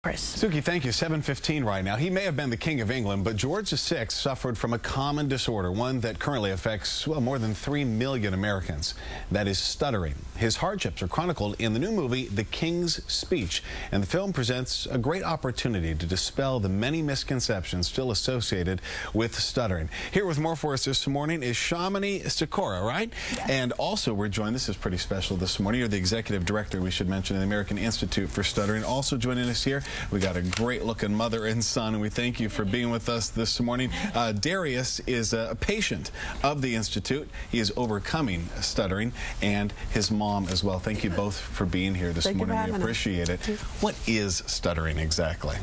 Suki, thank you. 7:15 right now. He may have been the King of England, but George VI suffered from a common disorder, one that currently affects, well, more than 3 million Americans. That is stuttering. His hardships are chronicled in the new movie, The King's Speech, and the film presents a great opportunity to dispel the many misconceptions still associated with stuttering. Here with more for us this morning is Chamonix Sikora, right? Yes. And also we're joined, this is pretty special this morning, you're the Executive Director, we should mention, of the American Institute for Stuttering. Also joining us here, we got a great-looking mother and son, and we thank you for being with us this morning. Darius is a patient of the Institute. He is overcoming stuttering, and his mom as well. Thank you both for being here this morning. We appreciate it. What is stuttering exactly?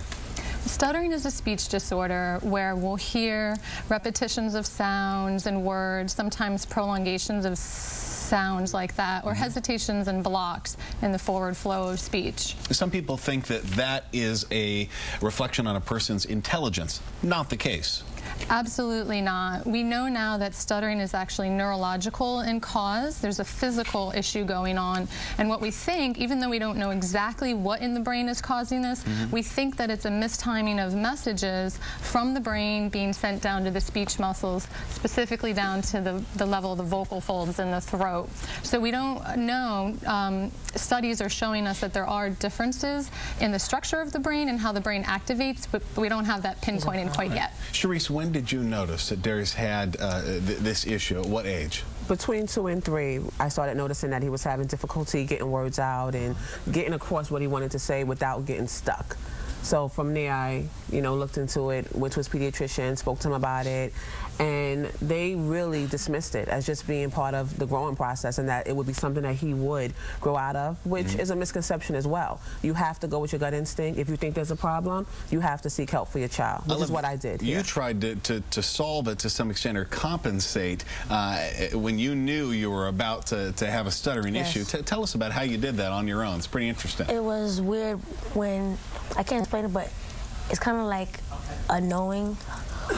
Stuttering is a speech disorder where we'll hear repetitions of sounds and words, sometimes prolongations of sounds like that, or hesitations and blocks in the forward flow of speech. Some people think that that is a reflection on a person's intelligence. Not the case. Absolutely not. We know now that stuttering is actually neurological in cause. There's a physical issue going on. And what we think, even though we don't know exactly what in the brain is causing this, we think that it's a mistiming of messages from the brain being sent down to the speech muscles, specifically down to the level of the vocal folds in the throat. So we don't know. Studies are showing us that there are differences in the structure of the brain and how the brain activates, but we don't have that pinpointed quite yet. Sharice, when did you notice that Darius had this issue? At what age? Between 2 and 3, I started noticing that he was having difficulty getting words out and getting across what he wanted to say without getting stuck. So from there, I, looked into it, went to his pediatrician, spoke to him about it, and they really dismissed it as just being part of the growing process and that it would be something that he would grow out of, which is a misconception as well. You have to go with your gut instinct. If you think there's a problem, you have to seek help for your child, which is what I did. You tried to solve it to some extent or compensate when you knew you were about to have a stuttering issue. Tell us about how you did that on your own. It's pretty interesting. It was weird when, I can't explain it, but it's kind of like a knowing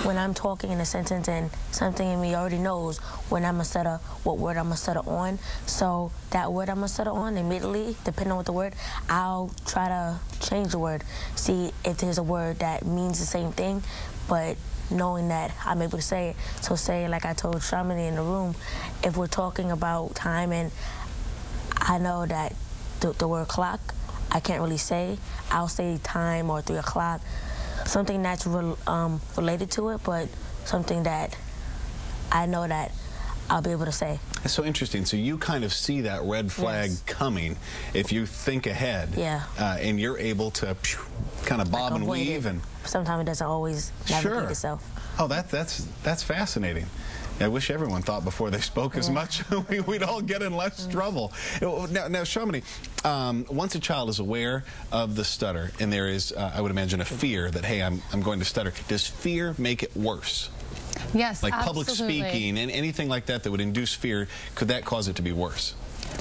when I'm talking in a sentence and something in me already knows when I'm going to stutter, what word I'm going to stutter on. So that word I'm going to stutter on, immediately, depending on what the word, I'll try to change the word, see if there's a word that means the same thing, but knowing that I'm able to say it. So say, like I told Chamonix in the room, if we're talking about time and I know that the word clock, I can't really say, I'll say time or 3 o'clock, something that's related to it, but something that I know that I'll be able to say. It's so interesting. So you kind of see that red flag coming if you think ahead. Yeah. And you're able to kind of bob and weave. And sometimes it doesn't always navigate itself. Oh, that's fascinating. I wish everyone thought before they spoke as much. We'd all get in less trouble. Now, Chamonix, once a child is aware of the stutter, and there is, I would imagine, a fear that, hey, I'm going to stutter, does fear make it worse? Yes, like absolutely. Public speaking and anything like that would induce fear, could that cause it to be worse?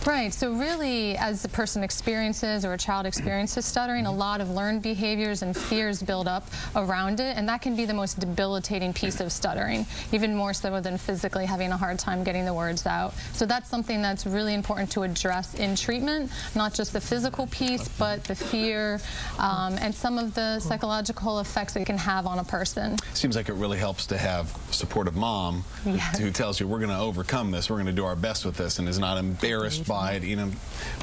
Right, so really, as the person experiences or a child experiences stuttering, a lot of learned behaviors and fears build up around it, and that can be the most debilitating piece of stuttering, even more so than physically having a hard time getting the words out. So that's something that's really important to address in treatment, not just the physical piece, but the fear and some of the psychological effects it can have on a person. Seems like it really helps to have a supportive mom who tells you, we're going to overcome this, we're going to do our best with this, and is not embarrassed by it.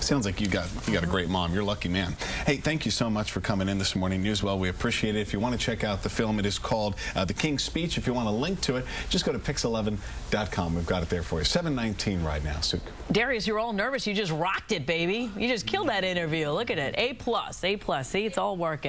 Sounds like you got a great mom. You're a lucky man. Hey, thank you so much for coming in this morning. Newswell, we appreciate it. If you want to check out the film, it is called The King's Speech. If you want a link to it, just go to PIX11.com. We've got it there for you. 7:19 right now. Suk. Darius, you're all nervous. You just rocked it, baby. You just killed that interview. Look at it. A+, A+. See, it's all working.